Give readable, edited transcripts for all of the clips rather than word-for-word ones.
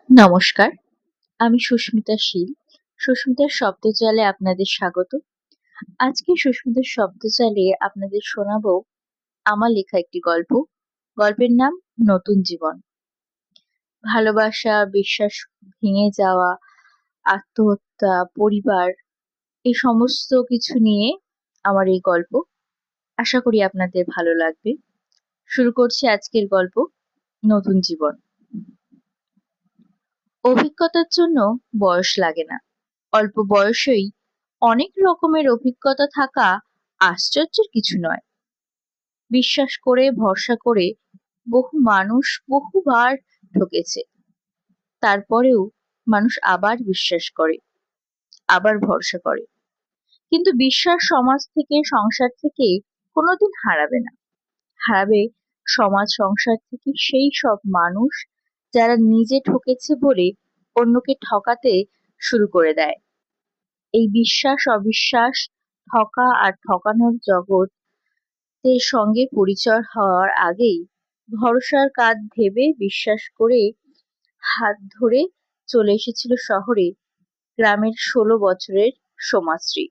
নমস্কার, আমি সুস্মিতা শীল। সুস্মিতার শব্দজালে আপনাদের স্বাগত। আজকে সুস্মিতার শব্দজালে আপনাদের শোনাবো আমার লেখা একটি গল্প। গল্পের নাম নতুন জীবন। ভালোবাসা, বিশ্বাস ভেঙে যাওয়া, আত্মহত্যা, পরিবার এই সমস্ত কিছু নিয়ে আমার এই গল্প। আশা করি আপনাদের ভালো লাগবে। শুরু করছি আজকের গল্প, নতুন জীবন। অভিজ্ঞতার জন্য বয়স লাগে না। অল্প বয়সেই অনেক রকমের অভিজ্ঞতা থাকা আশ্চর্যের কিছু নয়। বিশ্বাস করে ভরসা করে বহু মানুষ বহুবার ঠকেছে। তারপরেও মানুষ আবার বিশ্বাস করে, আবার ভরসা করে। কিন্তু বিশ্বাস সমাজ থেকে, সংসার থেকে কোনোদিন হারাবে না। হারাবে সমাজ সংসার থেকে সেই সব মানুষ যারা নিজে ঠকেছে বলে অন্যকে ঠকাতে শুরু করে দেয়। এই বিশ্বাস অবিশ্বাস, ঠকা আর ঠকানোর জগতের সঙ্গে পরিচয় হওয়ার আগেই ভরসার কাঁধ ভেবে বিশ্বাস করে হাত ধরে চলে এসেছিল শহরে গ্রামের 16 বছরের সোমাশ্রী।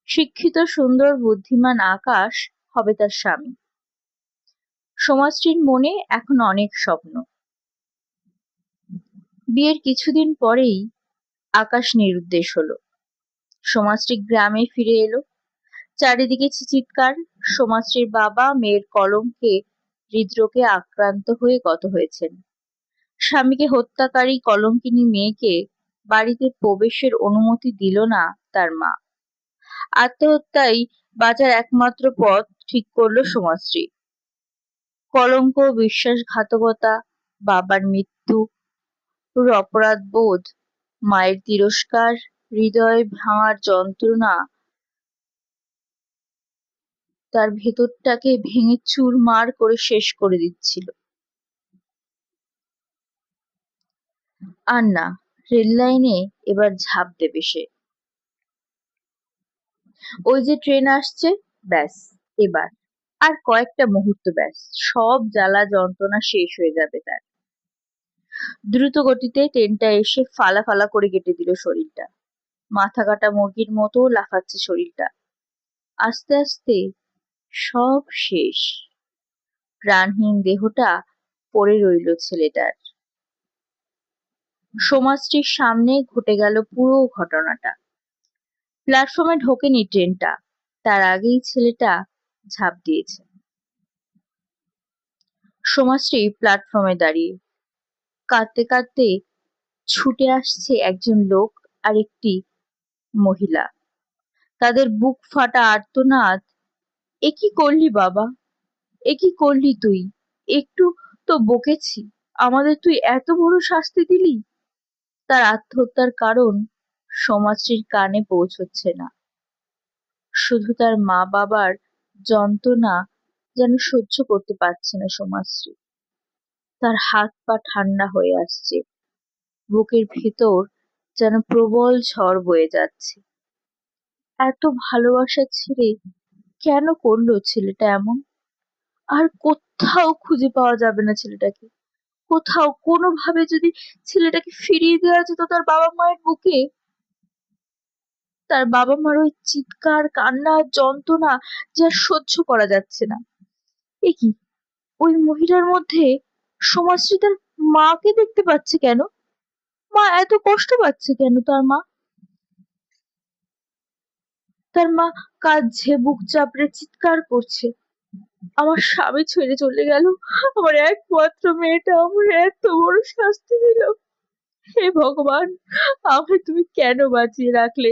শিক্ষিত, সুন্দর, বুদ্ধিমান আকাশ হবে তার স্বামী। সোমাশ্রীর মনে এখন অনেক স্বপ্ন। বিয়ের কিছুদিন পরেই আকাশ নিরুদ্দেশ হলো। সোমাশ্রী গ্রামে ফিরে এলো। চারিদিকে চিৎকার। সোমাশ্রীর বাবা মেয়ের কলঙ্কে হৃদরোগে আক্রান্ত হয়ে গত হয়েছেন। স্বামীকে হত্যাকারী কলঙ্কিনী মেয়েকে বাড়িতে প্রবেশের অনুমতি দিল না তার মা। আত্মহত্যাই বাঁচার একমাত্র পথ ঠিক করলো সোমাশ্রী। কলঙ্ক, বিশ্বাসঘাতকতা, বাবার মৃত্যু, অপরাধ বোধ, মায়ের তিরস্কার, হৃদয় ভাঙার যন্ত্রণা তার ভেতরটাকে ভেঙে চুরমার করে শেষ করে দিচ্ছিল। আর না, রেল লাইনে এবার ঝাঁপ দেবে সে। ওই যে ট্রেন আসছে, ব্যাস এবার আর কয়েকটা মুহূর্ত, ব্যাস সব জ্বালা যন্ত্রণা শেষ হয়ে যাবে তার। দ্রুত গতিতে ট্রেনটা এসে ফালা ফালা করে কেটে দিল শরীরটা। মাথা কাটা মুরগির মতো লাফাচ্ছে শরীরটা। আস্তে আস্তে সব শেষ। প্রাণহীন দেহটা পড়ে রইল ছেলেটার। সোমাশ্রীর সামনে ঘটে গেল পুরো ঘটনাটা। প্ল্যাটফর্মে ঢোকেনি ট্রেনটা, তার আগেই ছেলেটা ঝাঁপ দিয়েছে। সোমাশ্রী প্ল্যাটফর্মে দাঁড়িয়ে কাঁদতে কাঁদতে ছুটে আসছে একজন লোক আর একটি মহিলা। তাদের বুক ফাটা আর্তনাদ, এ কি করলি বাবা, এ কি করলি তুই? একটু তো বকেছি, আমাদের তুই এত বড় শাস্তি দিলি। তার আত্মহত্যার কারণ সোমাশ্রীর কানে পৌঁছচ্ছে না। শুধু তার মা বাবার যন্ত্রণা যেন সহ্য করতে পারছে না সোমাশ্রী। তার হাত পা ঠান্ডা হয়ে আসছে, বুকের ভেতর যেন প্রবল ঝড় বয়ে যাচ্ছে। এত ভালোবাসা ছেড়ে কেন করলো ছেলেটা এমন? আর কোথাও খুঁজে পাওয়া যাবে না ছেলেটাকে। কোথাও কোনোভাবে যদি ছেলেটাকে ফিরিয়ে দেওয়া যেত তার বাবা মায়ের বুকে, তার বাবা মার ওই চিৎকার, কান্না, যন্ত্রণা যে আর সহ্য করা যাচ্ছে না। এ কি, ওই মহিলার মধ্যে সোমাশ্রী তার মাকে দেখতে পাচ্ছে কেন? মা এত কষ্ট পাচ্ছে কেন? তার মা কাঁদছে, বুক চাপড়ে চিৎকার করছে, আমার স্বামী ছেড়ে চলে গেল, আমার একমাত্র মেয়েটা আমার এত বড় শাস্তি দিল। হে ভগবান, আমায় তুমি কেন বাঁচিয়ে রাখলে?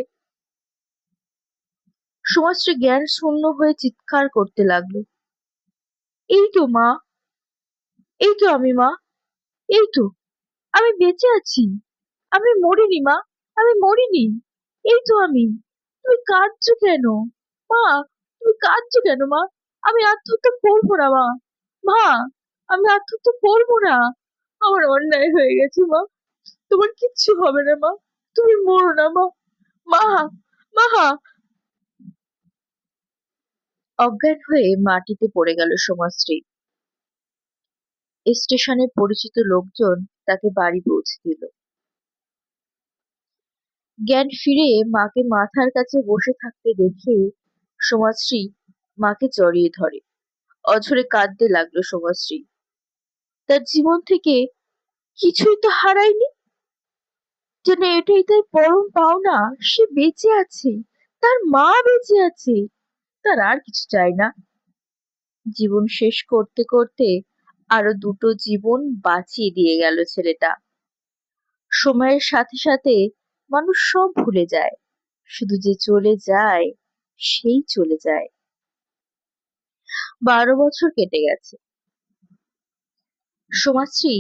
সোমাশ্রী জ্ঞান শূন্য হয়ে চিৎকার করতে লাগলো, এই তো মা, এই তো আমি মা, এই তো আমি বেঁচে আছি, আমি মরিনি মা, আমি মরিনি, এই তো আমি। তুমি কাঁদছো কেন মা? তুমি কাঁদছো কেন মা? আমি আত্মহত্যা করবো না মা। মা, আমি আত্মহত্যা করবো না। আমার অন্যায় হয়ে গেছে মা, তোমার কিচ্ছু হবে না মা, তুমি মরো না মা। মা, মা। অজ্ঞান হয়ে মাটিতে পড়ে গেল সোমাশ্রী। স্টেশনে পরিচিত লোকজন তাকে বাড়ি পৌঁছে দিল। জ্ঞান ফিরে মাকে মাথার কাছে বসে থাকতে দেখে সোমাশ্রী মাকে জড়িয়ে ধরে। অঝরে কাঁদতে লাগলো সোমাশ্রী। তার জীবন থেকে কিছুই তো হারায়নি, যেন এটাই তার পরম পাওনা। সে বেঁচে আছে, তার মা বেঁচে আছে, তার আর কিছু চাই না। জীবন শেষ করতে করতে আরো দুটো জীবন বাঁচিয়ে দিয়ে গেল ছেলেটা। সময়ের সাথে সাথে মানুষ সব ভুলে যায়, শুধু যে চলে যায় সেই চলে যায়। 12 বছর কেটে গেছে। সোমাশ্রী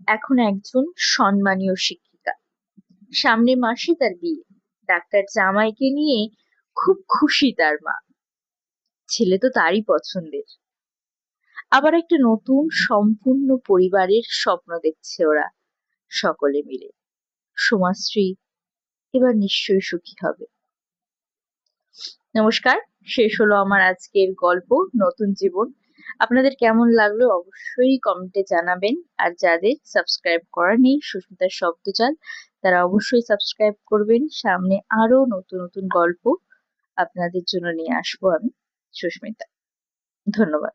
এখন একজন সম্মানীয় শিক্ষিকা। সামনের মাসে তার বিয়ে। ডাক্তার জামাইকে নিয়ে খুব খুশি তার মা। ছেলে তো তারই পছন্দের। আবার একটা নতুন সম্পূর্ণ পরিবারের স্বপ্ন দেখছে ওরা সকলে মিলে। সোমাশ্রী এবার নিশ্চয়ই সুখী হবে। নমস্কার, শেষ হলো আমার আজকের গল্প নতুন জীবন। আপনাদের কেমন লাগলো অবশ্যই কমেন্টে জানাবেন। আর যাদের সাবস্ক্রাইব করা নেই সুস্মিতার শব্দজাল, তারা অবশ্যই সাবস্ক্রাইব করবেন। সামনে আরো নতুন নতুন গল্প আপনাদের জন্য নিয়ে আসবো আমি, সুস্মিতা। ধন্যবাদ।